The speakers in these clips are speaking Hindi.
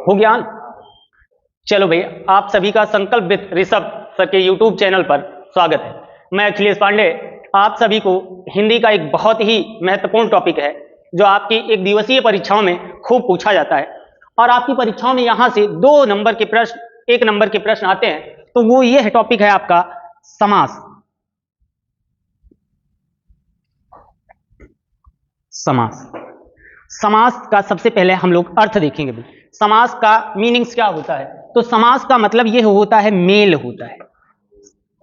हो ज्ञान। चलो भैया, आप सभी का संकल्प विद ऋषभ सर के यूट्यूब चैनल पर स्वागत है। मैं अखिलेश पांडे आप सभी को हिंदी का एक बहुत ही महत्वपूर्ण टॉपिक है जो आपकी एक दिवसीय परीक्षाओं में खूब पूछा जाता है और आपकी परीक्षाओं में यहाँ से 2 नंबर के प्रश्न, 1 नंबर के प्रश्न आते हैं। तो वो ये टॉपिक है आपका समास। समास समास का सबसे पहले हम लोग अर्थ देखेंगे भी। समास का मीनिंग्स क्या होता है? तो समास का मतलब ये होता है मेल होता है।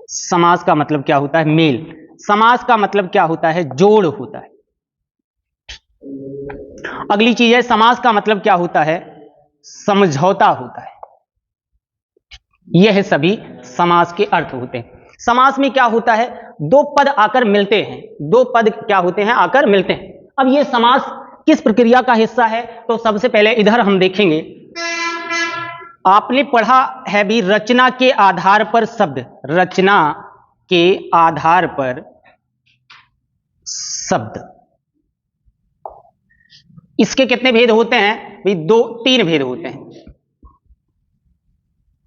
समास का मतलब क्या होता है? मेल। समास का मतलब क्या होता है? जोड़ होता है। अगली चीज है, समास का मतलब क्या होता है? समझौता होता है। यह सभी समास के अर्थ होते हैं। समास में क्या होता है? 2 पद आकर मिलते हैं। 2 पद क्या होते हैं? आकर मिलते हैं। अब यह समास किस प्रक्रिया का हिस्सा है? तो सबसे पहले इधर हम देखेंगे, आपने पढ़ा है भी रचना के आधार पर शब्द। रचना के आधार पर शब्द, इसके कितने भेद होते हैं भाई? 3 भेद होते हैं,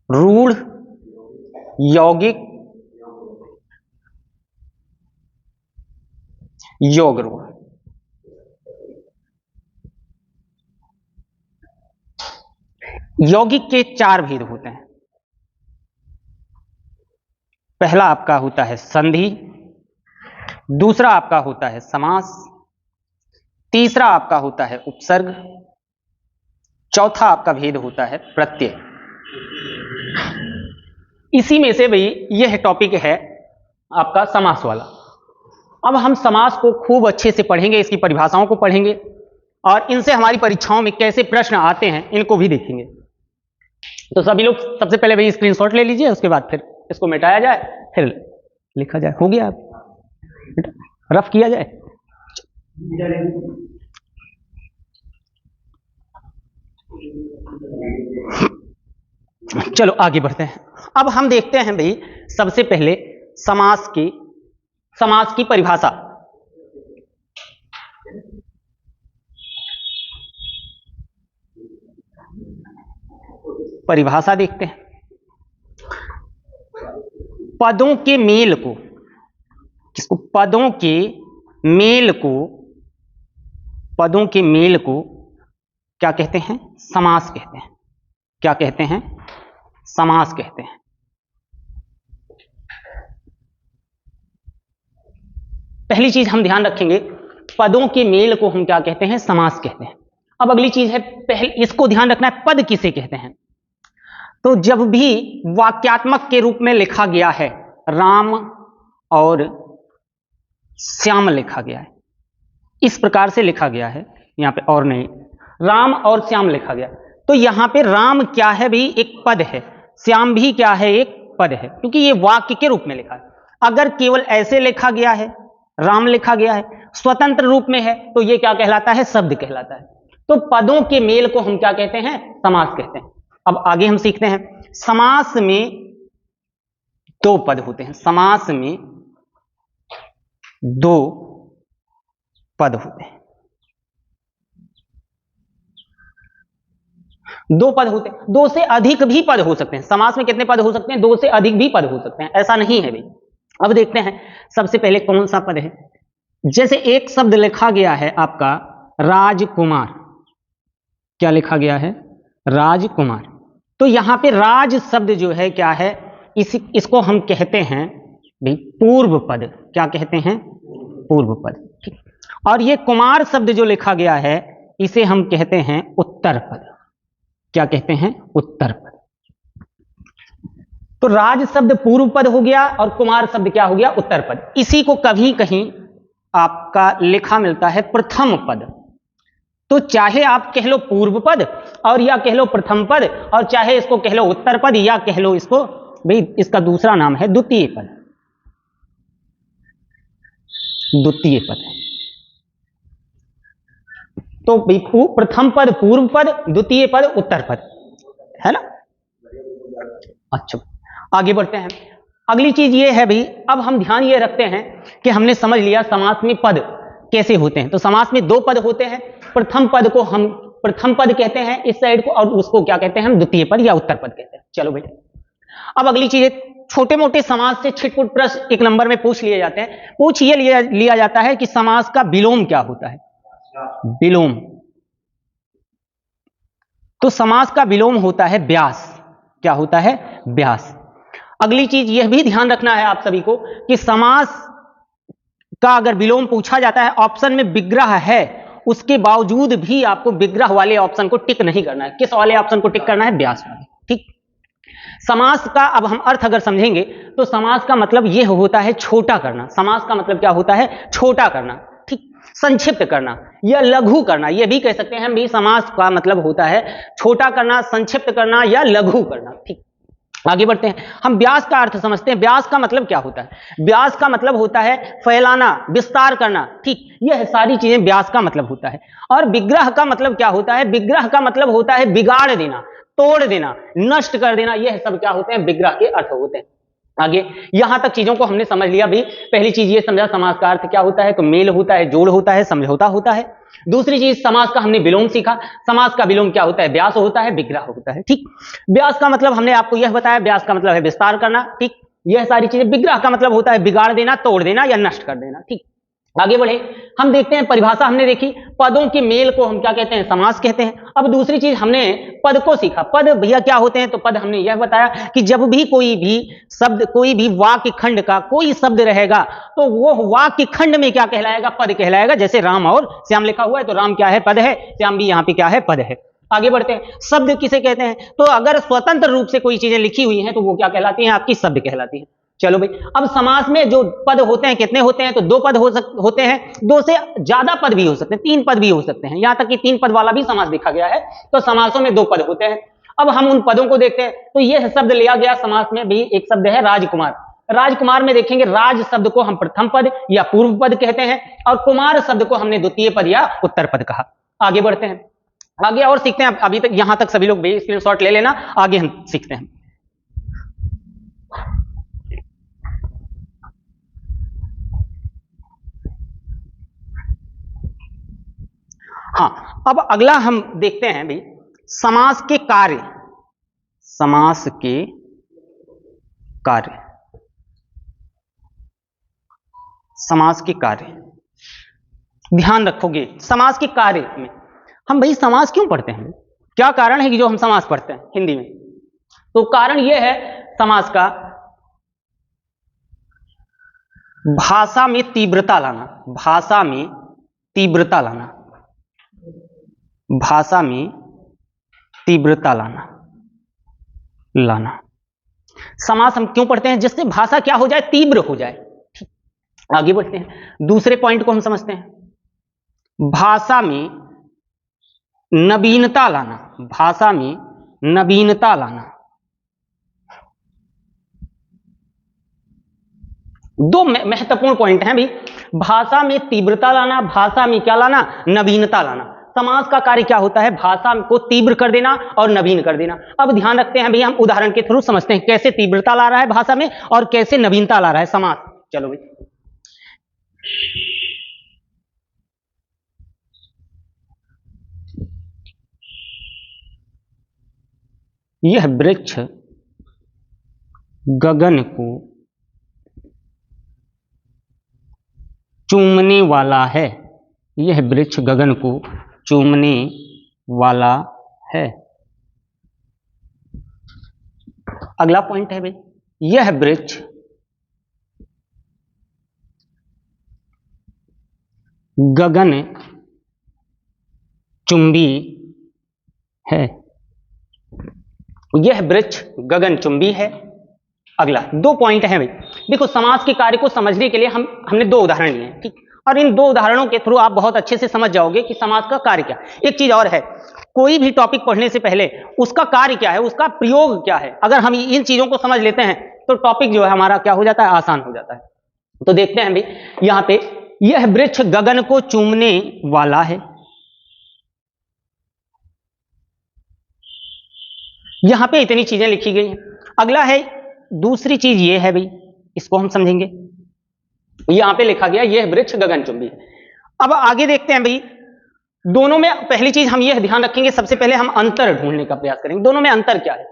रूढ़, यौगिक, योगरूढ़। यौगिक के 4 भेद होते हैं। पहला आपका होता है संधि, दूसरा आपका होता है समास, तीसरा आपका होता है उपसर्ग, चौथा आपका भेद होता है प्रत्यय। इसी में से भाई यह टॉपिक है आपका समास वाला। अब हम समास को खूब अच्छे से पढ़ेंगे, इसकी परिभाषाओं को पढ़ेंगे और इनसे हमारी परीक्षाओं में कैसे प्रश्न आते हैं इनको भी देखेंगे। तो सभी लोग सबसे पहले भाई स्क्रीनशॉट ले लीजिए, उसके बाद फिर इसको मिटाया जाए, फिर लिखा जाए। हो गया, रफ किया जाए। चलो आगे बढ़ते हैं। अब हम देखते हैं भाई सबसे पहले समास की परिभाषा। परिभाषा देखते हैं। पदों के मेल को, किसको? पदों के मेल को क्या कहते हैं? समास कहते हैं। क्या कहते हैं? समास कहते हैं। पहली चीज हम ध्यान रखेंगे, पदों के मेल को हम क्या कहते हैं? समास कहते हैं। अब अगली चीज है, पहले इसको ध्यान रखना है, पद किसे कहते हैं? तो जब भी वाक्यात्मक के रूप में लिखा गया है, राम और श्याम लिखा गया है, इस प्रकार से लिखा गया है यहां पे, और नहीं, राम और श्याम लिखा गया, तो यहां पे राम क्या है भी? एक पद है। श्याम भी क्या है? एक पद है, क्योंकि ये वाक्य के रूप में लिखा है। अगर केवल ऐसे लिखा गया है, राम लिखा गया है, स्वतंत्र रूप में है, तो ये क्या कहलाता है? शब्द कहलाता है। तो पदों के मेल को हम क्या कहते हैं? समास कहते हैं। अब आगे हम सीखते हैं, समास में 2 पद होते हैं। समास में 2 पद होते हैं। 2 पद होते हैं। 2 से अधिक भी पद हो सकते हैं। समास में कितने पद हो सकते हैं? 2 से अधिक भी पद हो सकते हैं, ऐसा नहीं है भाई। अब देखते हैं सबसे पहले कौन सा पद है। जैसे एक शब्द लिखा गया है आपका राजकुमार। क्या लिखा गया है? राजकुमार। तो यहां पे राज शब्द जो है क्या है? इसको हम कहते हैं भाई पूर्व पद। क्या कहते हैं? पूर्व पद। और ये कुमार शब्द जो लिखा गया है, इसे हम कहते हैं उत्तर पद। क्या कहते हैं? उत्तर पद। तो राज शब्द पूर्व पद हो गया और कुमार शब्द क्या हो गया? उत्तर पद। इसी को कभी कहीं आपका लिखा मिलता है प्रथम पद। तो चाहे आप कह लो पूर्व पद और या कह लो प्रथम पद, और चाहे इसको कह लो उत्तर पद, या कह लो इसको भाई, इसका दूसरा नाम है द्वितीय पद। द्वितीय पद। तो भाई प्रथम पद पूर्व पद, द्वितीय पद उत्तर पद, है ना? अच्छा, आगे बढ़ते हैं। अगली चीज ये है भाई, अब हम ध्यान ये रखते हैं कि हमने समझ लिया समास में पद कैसे होते हैं। तो समास में 2 पद होते हैं। प्रथम पद को हम प्रथम पद कहते हैं इस साइड को, और उसको क्या कहते हैं हम, द्वितीय पद या उत्तर पद कहते हैं। चलो बेटा, अब अगली चीज है, छोटे मोटे समास से छिटपुट प्रश्न एक नंबर में पूछ लिए जाते हैं। पूछ ये लिया जाता है कि समास का विलोम क्या होता है। विलोम, तो समास का विलोम होता है व्यास। क्या होता है? व्यास। अगली चीज यह भी ध्यान रखना है आप सभी को कि समास का अगर विलोम पूछा जाता है, ऑप्शन में विग्रह है, उसके बावजूद भी आपको विग्रह वाले ऑप्शन को टिक नहीं करना है। किस वाले ऑप्शन को टिक करना है? व्यास वाले। ठीक। समास का अब हम अर्थ अगर समझेंगे तो समास का मतलब यह होता है छोटा करना। समास का मतलब क्या होता है? छोटा करना। ठीक, संक्षिप्त करना या लघु करना, यह भी कह सकते हैं हम भी। समास का मतलब होता है छोटा करना, संक्षिप्त करना या लघु करना। ठीक, आगे बढ़ते हैं, हम व्यास का अर्थ समझते हैं। व्यास का मतलब क्या होता है? व्यास का मतलब होता है फैलाना, विस्तार करना। ठीक, यह सारी चीजें व्यास का मतलब होता है। और विग्रह का मतलब क्या होता है? विग्रह का मतलब होता है बिगाड़ देना, तोड़ देना, नष्ट कर देना। यह सब क्या होते हैं? विग्रह के अर्थ होते हैं। आगे यहां तक चीजों को हमने समझ लिया भी। पहली चीज ये समझा समास का अर्थ क्या होता है, तो मेल होता है, जोड़ होता है, समझौता होता है। दूसरी चीज समास का हमने विलोम सीखा। समास का विलोम क्या होता है? व्यास होता है, विग्रह होता है। ठीक, व्यास का मतलब हमने आपको यह बताया, व्यास का मतलब है विस्तार करना। ठीक, यह सारी चीजें। विग्रह का मतलब होता है बिगाड़ देना, तोड़ देना या नष्ट कर देना। ठीक, आगे बढ़े, हम देखते हैं परिभाषा हमने देखी। पदों के मेल को हम क्या कहते हैं? समास कहते हैं। अब दूसरी चीज हमने पद को सीखा। पद भैया क्या होते हैं? तो पद हमने यह बताया कि जब भी कोई भी शब्द, कोई भी वाक्य खंड का कोई शब्द रहेगा तो वो वाक्य खंड में क्या कहलाएगा? पद कहलाएगा। जैसे राम और श्याम लिखा हुआ है तो राम क्या है? पद है। श्याम भी यहाँ पे क्या है? पद है। आगे बढ़ते हैं, शब्द किसे कहते हैं? तो अगर स्वतंत्र रूप से कोई चीजें लिखी हुई हैं तो वो क्या कहलाती हैं? आपकी शब्द कहलाती है। चलो भाई, अब समास में जो पद होते हैं कितने होते हैं? तो दो पद होते हैं। दो से ज्यादा पद भी हो सकते हैं, तीन पद भी हो सकते हैं, यहां तक कि तीन पद वाला भी समास देखा गया है। तो समासों में दो पद होते हैं। अब हम उन पदों को देखते हैं। तो यह शब्द लिया गया समास में भी, एक शब्द है राजकुमार। राजकुमार में देखेंगे, राज शब्द को हम प्रथम पद या पूर्व पद कहते हैं, और कुमार शब्द को हमने द्वितीय पद या उत्तर पद कहा। आगे बढ़ते हैं, आगे और सीखते हैं। अभी तक यहां तक सभी लोग स्क्रीनशॉट ले लेना, आगे हम सीखते हैं। हाँ, अब अगला हम देखते हैं भाई समास के कार्य। समास के कार्य, समास के कार्य ध्यान रखोगे। समास के कार्य में हम भाई समास क्यों पढ़ते हैं? क्या कारण है कि जो हम समास पढ़ते हैं हिंदी में? तो कारण यह है समास का, भाषा में तीव्रता लाना। भाषा में तीव्रता लाना, भाषा में तीव्रता लाना। समास हम क्यों पढ़ते हैं? जिससे भाषा क्या हो जाए? तीव्र हो जाए। आगे बढ़ते हैं, दूसरे पॉइंट को हम समझते हैं। भाषा में नवीनता लाना, भाषा में नवीनता लाना। दो महत्वपूर्ण पॉइंट हैं भी, भाषा में तीव्रता लाना, भाषा में क्या लाना? नवीनता लाना। समास का कार्य क्या होता है? भाषा को तीव्र कर देना और नवीन कर देना। अब ध्यान रखते हैं भाई, हम उदाहरण के थ्रू समझते हैं कैसे तीव्रता ला रहा है भाषा में और कैसे नवीनता ला रहा है समास। चलो भाई, यह वृक्ष गगन को चूमने वाला है। यह वृक्ष गगन को चूमने वाला है। अगला पॉइंट है भाई, यह वृक्ष गगन चुंबी है। यह वृक्ष गगन चुंबी है। अगला दो पॉइंट हैं भाई। देखो, समास के कार्य को समझने के लिए हमने दो उदाहरण लिए हैं। ठीक, और इन दो उदाहरणों के थ्रू आप बहुत अच्छे से समझ जाओगे कि समास का कार्य क्या। एक चीज और है, कोई भी टॉपिक पढ़ने से पहले उसका कार्य क्या है, उसका प्रयोग क्या है, अगर हम इन चीजों को समझ लेते हैं तो टॉपिक जो है हमारा क्या हो जाता है? आसान हो जाता है। तो देखते हैं भाई, यहां पे यह वृक्ष गगन को चूमने वाला है। यहां पे इतनी चीजें लिखी गई हैं। अगला है, दूसरी चीज ये है भाई, इसको हम समझेंगे। यहां पे लिखा गया यह वृक्ष गगनचुंबी है। अब आगे देखते हैं भाई, दोनों में पहली चीज हम यह ध्यान रखेंगे, सबसे पहले हम अंतर ढूंढने का प्रयास करेंगे। दोनों में अंतर क्या है?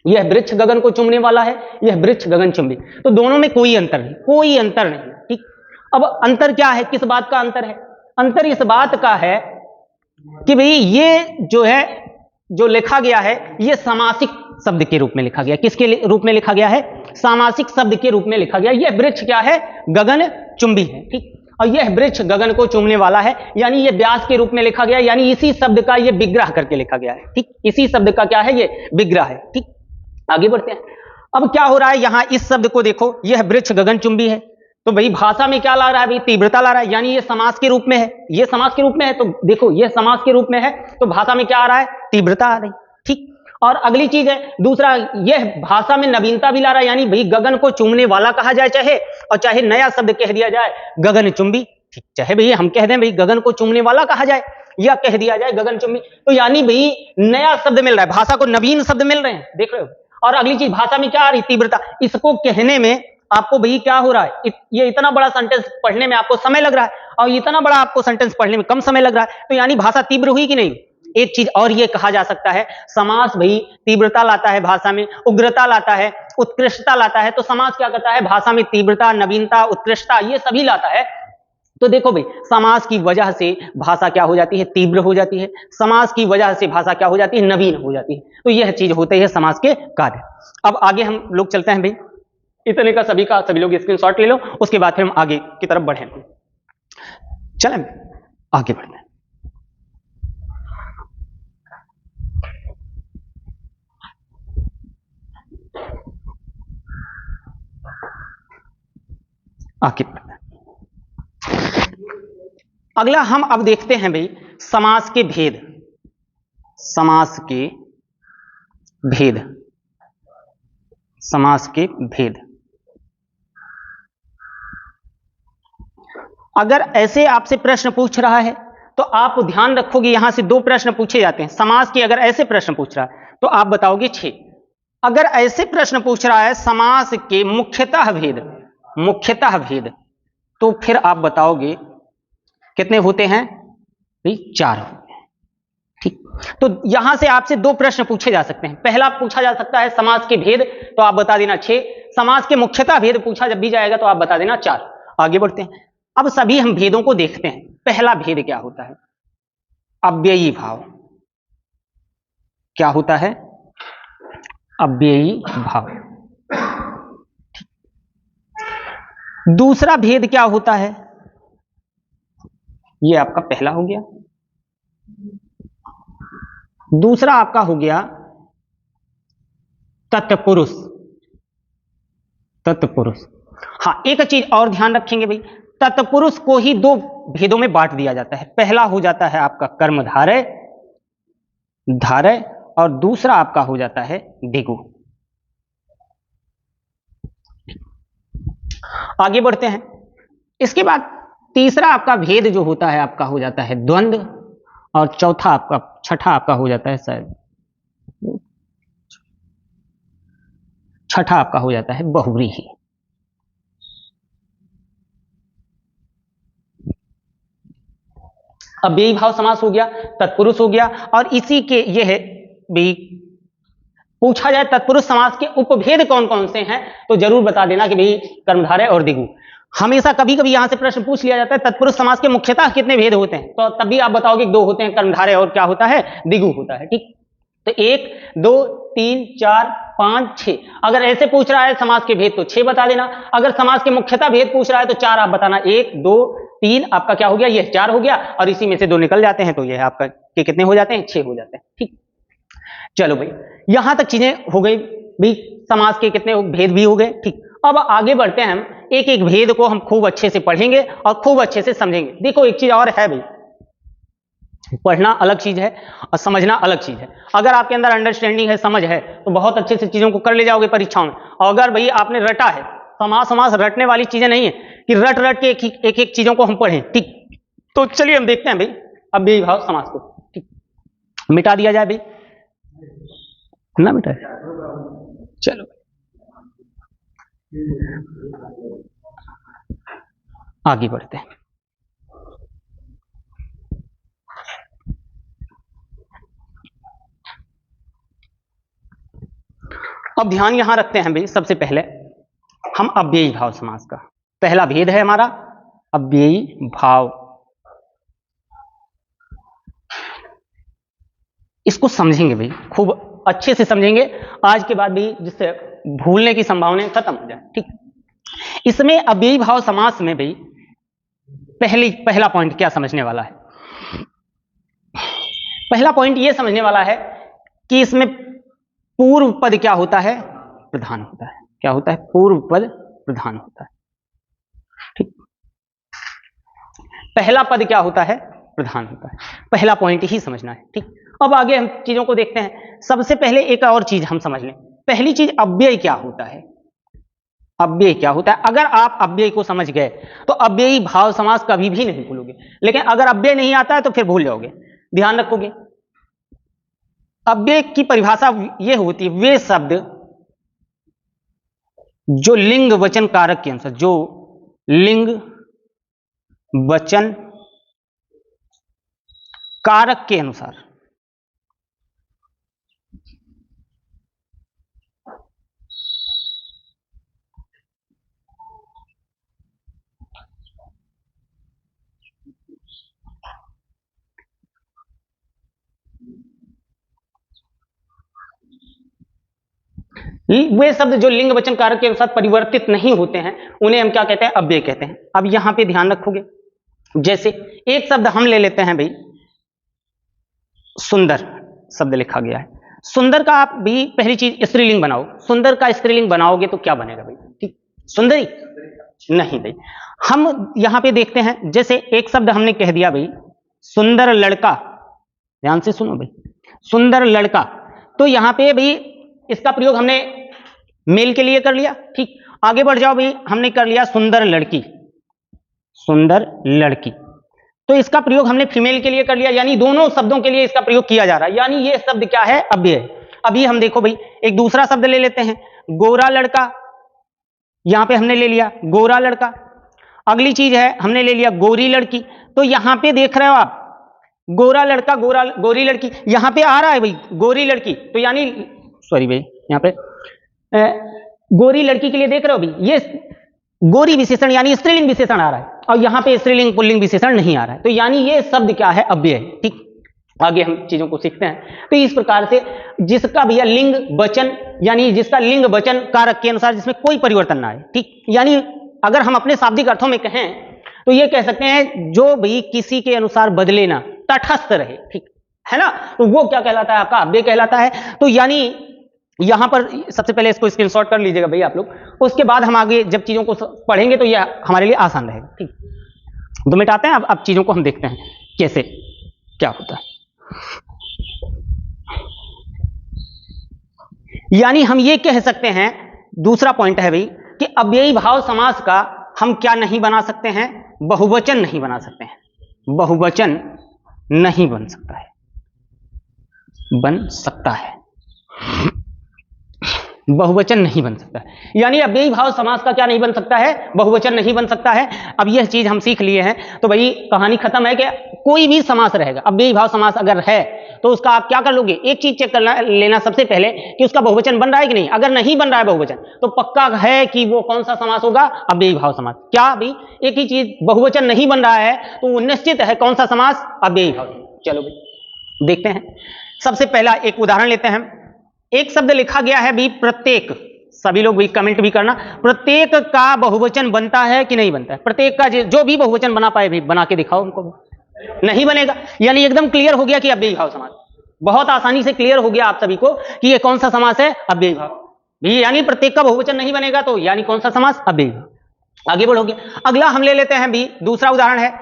यह वृक्ष गगन को चूमने वाला है, यह वृक्ष गगनचुंबी, तो दोनों में कोई अंतर नहीं, कोई अंतर नहीं। ठीक, अब अंतर क्या है, किस बात का अंतर है? अंतर इस बात का है कि भाई ये जो है, जो लिखा गया है, ये सामासिक शब्द के रूप में लिखा गया। किसके रूप में लिखा गया है? सामासिक शब्द के रूप में लिखा गया। यह वृक्ष क्या है? गगन चुंबी है। ठीक, और यह वृक्ष गगन को चूमने वाला है, यानी यह व्यास के रूप में लिखा गया, यानी इसी शब्द का यह विग्रह करके लिखा गया है। ठीक, इसी शब्द का क्या है? यह विग्रह है। ठीक, आगे बढ़ते हैं। अब क्या हो रहा है यहां, इस शब्द को देखो, यह वृक्ष गगन चुंबी है, तो भाई भाषा में क्या ला रहा है? भाई तीव्रता ला रहा है, यानी ये समास के रूप में है, ये समास के रूप में है, तो देखो ये समास के रूप में है, तो भाषा में क्या आ रहा है? तीव्रता आ रही। ठीक, और अगली चीज है दूसरा, यह भाषा में नवीनता भी ला रहा है, यानी भाई गगन को चूमने वाला कहा जाए चाहे, और चाहे नया शब्द कह दिया जाए गगन चुंबी। ठीक, चाहे भाई हम कह दें भाई गगन को चूमने वाला कहा जाए, या कह दिया जाए गगन चुंबी, तो यानी भाई नया शब्द मिल रहा है, भाषा को नवीन शब्द मिल रहे हैं, देख रहे हो। और अगली चीज भाषा में क्या आ रही? तीव्रता। इसको कहने में आपको भाई क्या हो रहा है? ये इतना बड़ा सेंटेंस पढ़ने में आपको समय लग रहा है, और इतना बड़ा आपको सेंटेंस पढ़ने में कम समय लग रहा है, तो यानी भाषा तीव्र हुई कि नहीं? एक चीज और ये कहा जा सकता है, समास भाई तीव्रता लाता है भाषा में, उग्रता लाता है, उत्कृष्टता लाता है, तो समास क्या करता है? भाषा में तीव्रता, नवीनता, उत्कृष्टता ये सभी लाता है। तो देखो भाई, समास की वजह से भाषा क्या हो जाती है? तीव्र हो जाती है। समास की वजह से भाषा क्या हो जाती है? नवीन हो जाती है। तो यह चीज होती है समास के कार्य। अब आगे हम लोग चलते हैं भाई, इतने का सभी लोग स्क्रीनशॉट ले लो, उसके बाद फिर हम आगे की तरफ बढ़ें। चलें आगे बढ़ते हैं। आगे बढ़ते हैं। अगला हम अब देखते हैं भाई समास के भेद। समास के भेद, समास के भेद। अगर ऐसे आपसे प्रश्न पूछ रहा है तो आप ध्यान रखोगे, यहां से 2 प्रश्न पूछे जाते हैं समास के। अगर ऐसे प्रश्न पूछ रहा है तो आप बताओगे 6। अगर ऐसे प्रश्न पूछ रहा है समास के मुख्यतः भेद, मुख्यतः भेद, तो फिर आप बताओगे कितने होते हैं? 4 होते हैं। ठीक, तो यहां से आपसे 2 प्रश्न पूछे जा सकते हैं। पहला पूछा जा सकता है समास के भेद, तो आप बता देना 6। समास के मुख्यतः भेद पूछा जब भी जाएगा तो आप बता देना 4। आगे बढ़ते हैं। अब सभी हम भेदों को देखते हैं। पहला भेद क्या होता है? अव्ययी भाव। क्या होता है? अव्ययी भाव। दूसरा भेद क्या होता है? ये आपका पहला हो गया। दूसरा आपका हो गया तत्पुरुष। तत्पुरुष, हाँ एक चीज और ध्यान रखेंगे भाई, तत्पुरुष को ही 2 भेदों में बांट दिया जाता है। पहला हो जाता है आपका कर्मधारय, धारय, और दूसरा आपका हो जाता है दिगु। आगे बढ़ते हैं। इसके बाद तीसरा आपका भेद जो होता है आपका हो जाता है द्वंद्व, और चौथा आपका, छठा आपका हो जाता है शायद, छठा आपका हो जाता है बहुव्रीहि। अव्ययी भाव समास हो गया, तत्पुरुष हो गया, और इसी के यह भी पूछा जाए तत्पुरुष समास के उपभेद कौन कौन से हैं, तो जरूर बता देना कि भाई कर्मधारय और दिगु। हमेशा कभी कभी यहां से प्रश्न पूछ लिया जाता है तत्पुरुष समास के मुख्यतः कितने भेद होते हैं, तो तब भी आप बताओगे 2 होते हैं, कर्मधारय और क्या होता है? दिगु होता है। ठीक, तो 1 2 3 4 5 6। अगर ऐसे पूछ रहा है समास के भेद तो 6 बता देना। अगर समास के मुख्यतः भेद पूछ रहा है तो 4 आप बताना। 1 2 3 आपका क्या हो गया? ये 4 हो गया, और इसी में से 2 निकल जाते हैं, तो ये आपका के कितने हो जाते हैं? 6 हो जाते हैं। ठीक, चलो भाई यहां तक चीजें हो गई भाई, समास के कितने भेद भी हो गए। ठीक, अब आगे बढ़ते हैं हम, एक एक भेद को हम खूब अच्छे से पढ़ेंगे और खूब अच्छे से समझेंगे। देखो एक चीज और है भाई, पढ़ना अलग चीज है और समझना अलग चीज है। अगर आपके अंदर अंडरस्टैंडिंग है, समझ है, तो बहुत अच्छे से चीजों को कर ले जाओगे परीक्षाओं में। और अगर भाई आपने रटा है, समास समास रटने वाली चीजें नहीं है कि रट रट के एक एक चीजों को हम पढ़ें। ठीक, तो चलिए हम देखते हैं भाई अव्ययी भाव समास को। ठीक, मिटा दिया जाए भाई, ना मिटा, चलो आगे बढ़ते हैं। अब ध्यान यहां रखते हैं भाई, सबसे पहले हम अव्ययी भाव समास का पहला भेद है हमारा अव्ययी भाव। इसको समझेंगे भाई, खूब अच्छे से समझेंगे आज के बाद भी, जिससे भूलने की संभावना खत्म हो जाए। ठीक, इसमें अव्ययी भाव समास में भाई पहला पॉइंट क्या समझने वाला है? पहला पॉइंट यह समझने वाला है कि इसमें पूर्व पद क्या होता है? प्रधान होता है। क्या होता है? पूर्व पद प्रधान होता है। ठीक, पहला पद क्या होता है? प्रधान होता है। पहला पॉइंट ही समझना है। ठीक, अब आगे हम चीजों को देखते हैं। सबसे पहले एक और चीज हम समझ लें। पहली चीज अव्यय क्या होता है? अव्यय क्या होता है? अगर आप अव्यय को समझ गए तो अव्ययी भाव समास कभी भी नहीं भूलोगे, लेकिन अगर अव्यय नहीं आता है तो फिर भूल जाओगे। ध्यान रखोगे, अव्यय की परिभाषा यह होती है वे शब्द जो लिंग वचन कारक के अनुसार, जो लिंग वचन कारक के अनुसार वे शब्द जो लिंग वचन कारक के अनुसार परिवर्तित नहीं होते हैं उन्हें हम क्या कहते हैं? अव्यय कहते हैं। अब यहां पे ध्यान रखोगे, जैसे एक शब्द हम ले लेते हैं भाई, सुंदर शब्द लिखा गया है। सुंदर का आप भी पहली चीज स्त्रीलिंग बनाओ। सुंदर का स्त्रीलिंग बनाओगे तो क्या बनेगा भाई? ठीक, सुंदरी नहीं भाई। हम यहां पे देखते हैं, जैसे एक शब्द हमने कह दिया भाई सुंदर लड़का। ध्यान से सुनो भाई, सुंदर लड़का। तो यहां पे भाई इसका प्रयोग हमने मेल के लिए कर लिया। ठीक, आगे बढ़ जाओ भाई, हमने कर लिया सुंदर लड़की। सुंदर लड़की, तो इसका प्रयोग हमने फीमेल के लिए कर लिया, यानी दोनों शब्दों के लिए इसका प्रयोग किया जा रहा है, यानी ये शब्द क्या है? अव्यय है। अभी हम देखो भाई, एक दूसरा शब्द ले लेते हैं, गोरा लड़का। यहां पे हमने ले लिया गोरा लड़का। अगली चीज है हमने ले लिया गोरी लड़की। तो यहां पे देख रहे हो आप, गोरा लड़का, गोरी लड़की, यहां पे आ रहा है भाई गोरी लड़की, तो यानी सॉरी भाई, यहां पे गोरी लड़की के लिए देख रहे हो भाई, ये गोरी विशेषण यानी स्त्रीलिंग विशेषण आ रहा है, और यहां पे स्त्रीलिंग पुल्लिंग विशेषण नहीं आ रहा है, तो यानी ये शब्द क्या है? अव्यय है। ठीक, आगे हम चीजों को सीखते हैं। तो इस प्रकार से जिसका भैया लिंग वचन, यानी जिसका लिंग वचन कारक के अनुसार जिसमें कोई परिवर्तन ना आए। ठीक, यानी अगर हम अपने शाब्दिक अर्थों में कहें तो ये कह सकते हैं जो भी किसी के अनुसार बदले ना, तटस्थ रहे। ठीक है ना, तो वो क्या कहलाता है? आपका अव्यय कहलाता है। तो यानी यहां पर सबसे पहले इसको स्क्रीनशॉट कर लीजिएगा भाई आप लोग, उसके बाद हम आगे जब चीजों को पढ़ेंगे तो यह हमारे लिए आसान रहेगा। ठीक, तो मिटाते हैं। अब चीजों को हम देखते हैं कैसे क्या होता है। यानी हम ये कह सकते हैं, दूसरा पॉइंट है भाई, कि अव्ययी भाव समास का हम क्या नहीं बना सकते हैं? बहुवचन नहीं बना सकते हैं। बहुवचन नहीं बन सकता है, बन सकता है, बहुवचन नहीं बन सकता है। यानी अव्ययी भाव समास का क्या नहीं बन सकता है? बहुवचन नहीं बन सकता है। अब यह चीज हम सीख लिए हैं तो भाई कहानी खत्म है कि कोई भी समास रहेगा, अव्ययी भाव समास अगर है तो उसका आप क्या कर लोगे? एक चीज चेक कर लेना सबसे पहले कि उसका बहुवचन बन रहा है कि नहीं। अगर नहीं बन रहा है बहुवचन तो पक्का है कि वो कौन सा समास होगा? अव्ययी भाव समास। क्या भाई, एक ही चीज बहुवचन नहीं बन रहा है तो वो निश्चित है कौन सा समास? अव्ययी भाव। चलो भाई देखते हैं। सबसे पहला एक उदाहरण लेते हैं। एक शब्द लिखा गया है भी प्रत्येक। सभी लोग भी कमेंट भी करना, प्रत्येक का बहुवचन बनता है कि नहीं बनता है? प्रत्येक का जो भी बहुवचन बना पाए भी बना के दिखाओ हमको। नहीं बनेगा, यानी एकदम क्लियर हो गया कि अव्ययी भाव समास। बहुत आसानी से क्लियर हो गया आप सभी को कि ये कौन सा समास है? अव्ययी भाव भी। यानी प्रत्येक का बहुवचन नहीं बनेगा तो यानी कौन सा समास? अव्ययी भाव। आगे बढ़ोगे, अगला हम ले लेते हैं भी, दूसरा उदाहरण है,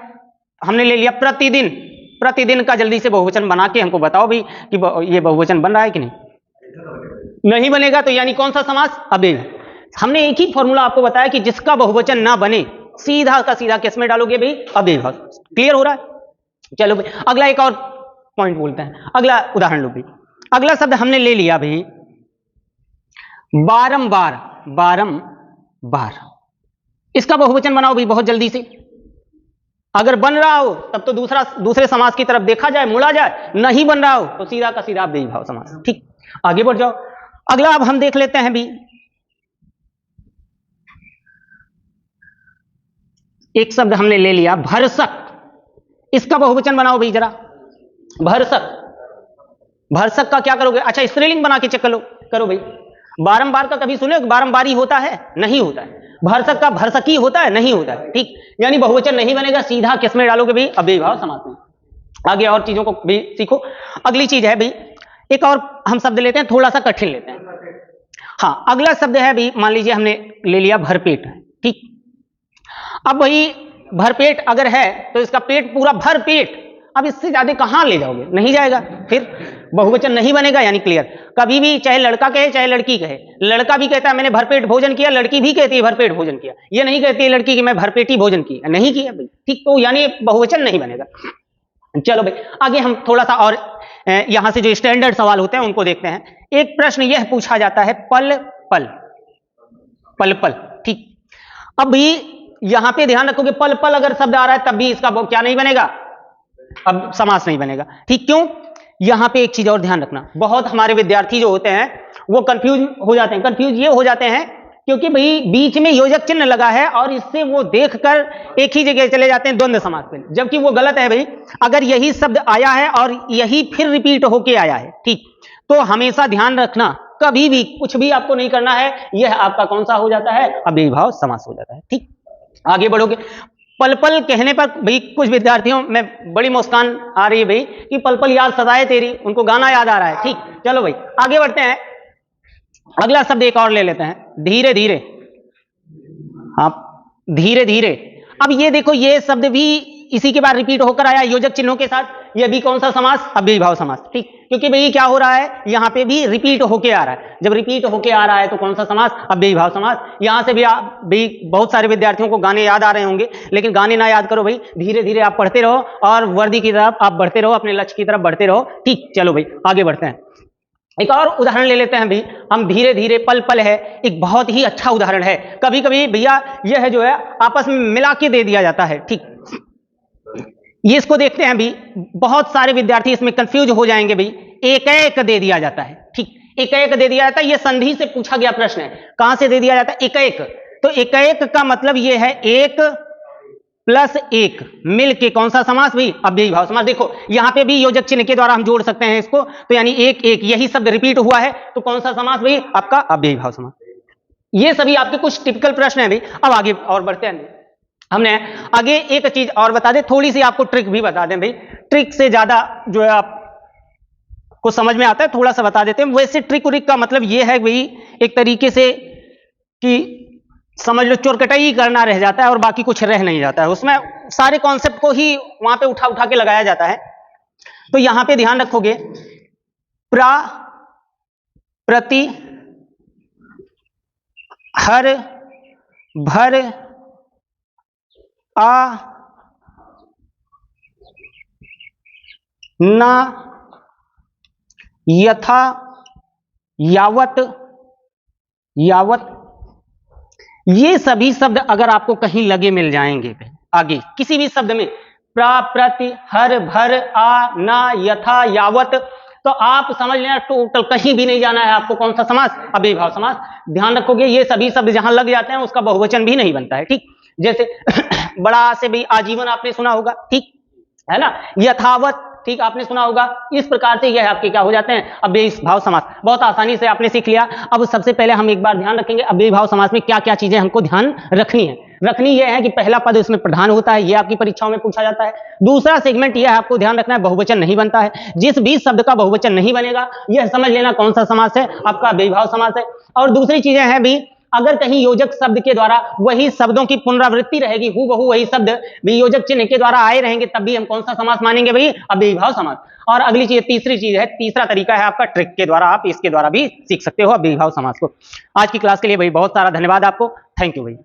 हमने ले लिया प्रतिदिन। प्रतिदिन का जल्दी से बहुवचन बना के हमको बताओ भी कि ये बहुवचन बन रहा है कि नहीं। नहीं बनेगा तो यानी कौन सा समास? अव्ययी। हमने एक ही फॉर्मूला आपको बताया कि जिसका बहुवचन ना बने सीधा का सीधा किस में डालोगे भाई? अव्ययी भाव। क्लियर हो रहा है? चलो भाई अगला एक और पॉइंट बोलते हैं, अगला उदाहरण लो भाई। अगला शब्द हमने ले लिया भाई बारंबार। बारंबार, इसका बहुवचन बनाओ भाई बहुत जल्दी से। अगर बन रहा हो तब तो दूसरे समास की तरफ देखा जाए, मुड़ा जाए। नहीं बन रहा हो तो सीधा का सीधा अव्ययी भाव समास। ठीक, आगे बढ़ जाओ। अगला अब हम देख लेते हैं भी, एक शब्द हमने ले लिया भरसक, इसका बहुवचन बनाओ भाई जरा। भरसक, भरसक का क्या करोगे? अच्छा स्त्रीलिंग बना के चेक करो भाई। बारंबार का कभी सुने बारंबारी होता है? नहीं होता है। भरसक का भरसकी होता है? नहीं होता है। ठीक, यानी बहुवचन नहीं बनेगा, सीधा किस में डालोगे भाई? अव्ययी भाव समास में। आगे और चीजों को भी सीखो। अगली चीज है भाई, एक और हम शब्द लेते हैं, थोड़ा सा कठिन लेते हैं। हाँ, अगला शब्द है भाई, मान लीजिए हमने ले लिया भरपेट। ठीक, अब भाई भरपेट अगर है तो इसका पेट पूरा भर पेट, अब इससे ज्यादा कहां ले जाओगे? नहीं जाएगा, फिर बहुवचन नहीं बनेगा। यानी क्लियर, कभी भी चाहे लड़का कहे चाहे लड़की कहे, लड़का भी कहता है मैंने भरपेट भोजन किया, लड़की भी कहती है भरपेट भोजन किया। ये नहीं कहती है लड़की कि मैं भरपेटी भोजन किया, नहीं किया भाई। ठीक, तो यानी बहुवचन नहीं बनेगा। चलो भाई आगे हम थोड़ा सा और यहां से जो स्टैंडर्ड सवाल होते हैं उनको देखते हैं। एक प्रश्न यह पूछा जाता है पल पल, पल पल। ठीक, अब भी यहां पे ध्यान रखोगे पल पल अगर शब्द आ रहा है तब भी इसका क्या नहीं बनेगा? अब समास नहीं बनेगा। ठीक, क्यों? यहां पे एक चीज और ध्यान रखना, बहुत हमारे विद्यार्थी जो होते हैं वो कंफ्यूज हो जाते हैं। कंफ्यूज ये हो जाते हैं क्योंकि भाई बीच में योजक चिन्ह लगा है और इससे वो देखकर एक ही जगह चले जाते हैं द्वंद्व समास पे, जबकि वो गलत है भाई। अगर यही शब्द आया है और यही फिर रिपीट होके आया है, ठीक, तो हमेशा ध्यान रखना कभी भी कुछ भी आपको नहीं करना है, यह आपका कौन सा हो जाता है? अव्ययी भाव समास हो जाता है। ठीक, आगे बढ़ोगे। पल पल कहने पर भाई कुछ विद्यार्थियों में बड़ी मुस्कान आ रही है भाई कि पल पल याद सदाए तेरी, उनको गाना याद आ रहा है। ठीक, चलो भाई आगे बढ़ते हैं। अगला शब्द एक और ले लेते हैं, धीरे धीरे। आप धीरे धीरे, अब ये देखो ये शब्द भी इसी के बाद रिपीट होकर आया योजक चिन्हों के साथ, ये भी कौन सा समास? अव्ययी भाव समास। ठीक, क्योंकि भाई क्या हो रहा है, यहां पे भी रिपीट होके आ रहा है। जब रिपीट होके आ रहा है तो कौन सा समास? अव्ययी भाव समास। यहां से भी आप भी बहुत सारे विद्यार्थियों को गाने याद आ रहे होंगे, लेकिन गाने ना याद करो भाई, धीरे धीरे आप पढ़ते रहो और वर्दी की तरफ आप बढ़ते रहो, अपने लक्ष्य की तरफ बढ़ते रहो। ठीक, चलो भाई आगे बढ़ते हैं। एक और उदाहरण ले लेते हैं भाई हम, धीरे धीरे पल पल है एक बहुत ही अच्छा उदाहरण है। कभी कभी भैया यह जो है आपस में मिला के दे दिया जाता है। ठीक, ये इसको देखते हैं भी, बहुत सारे विद्यार्थी इसमें कंफ्यूज हो जाएंगे भाई। एक एक दे दिया जाता है। ठीक, एक एक दे दिया जाता है, ये संधि से पूछा गया प्रश्न है। कहां से दे दिया जाता है? एक एक। तो एक एक का मतलब ये है एक प्लस एक मिल के कौन सा समास भाई? अव्ययी भाव समास। देखो यहां पे भी योजक चिन्ह के द्वारा हम जोड़ सकते हैं इसको, तो यानी एक एक यही शब्द रिपीट हुआ है तो कौन सा समास भाई? आपका अव्ययी भाव समास। ये सभी आपके कुछ टिपिकल प्रश्न हैं भाई। अब आगे और बढ़ते हैं। हमने आगे एक चीज और बता दें, थोड़ी सी आपको ट्रिक भी बता दें भाई। ट्रिक से ज्यादा जो है आप को समझ में आता है, थोड़ा सा बता देते हैं। वैसे ट्रिक उरिक का मतलब ये है भाई एक तरीके से कि समझ लो चोरकटाई करना रह जाता है और बाकी कुछ रह नहीं जाता है, उसमें सारे कॉन्सेप्ट को ही वहां पे उठा उठा के लगाया जाता है। तो यहां पे ध्यान रखोगे प्रा प्रति हर भर आ ना यथा यावत यावत, ये सभी शब्द अगर आपको कहीं लगे मिल जाएंगे आगे किसी भी शब्द में, प्रा प्रति हर भर आ ना यथा यावत, तो आप समझ लेना टोटल कहीं भी नहीं जाना है आपको। कौन सा समास? अव्ययी भाव समास। ध्यान रखोगे ये सभी शब्द जहां लग जाते हैं उसका बहुवचन भी नहीं बनता है। ठीक, जैसे बड़ा से भी आजीवन आपने सुना होगा, ठीक है ना, यथावत, ठीक आपने सुना होगा। इस प्रकार से यह आपके क्या हो जाते हैं? अव्ययी भाव समास। बहुत आसानी से आपने सीख लिया। अब सबसे पहले हम एक बार ध्यान रखेंगे अव्ययी भाव समास में क्या क्या चीजें हमको ध्यान रखनी है। रखनी यह है कि पहला पद उसमें प्रधान होता है, यह आपकी परीक्षाओं में पूछा जाता है। दूसरा सेगमेंट यह आपको ध्यान रखना है बहुवचन नहीं बनता है। जिस भी शब्द का बहुवचन नहीं बनेगा यह समझ लेना कौन सा समास है? आपका अव्ययी भाव समास है। और दूसरी चीजें हैं भी, अगर कहीं योजक शब्द के द्वारा वही शब्दों की पुनरावृत्ति रहेगी, हूबहू वही शब्द भी योजक चिन्ह के द्वारा आए रहेंगे, तब भी हम कौन सा समास मानेंगे भाई? अव्ययी भाव समास। और अगली चीज तीसरी चीज है, तीसरा तरीका है आपका ट्रिक के द्वारा, आप इसके द्वारा भी सीख सकते हो अव्ययी भाव समास को। आज की क्लास के लिए भाई बहुत सारा धन्यवाद आपको। थैंक यू भाई।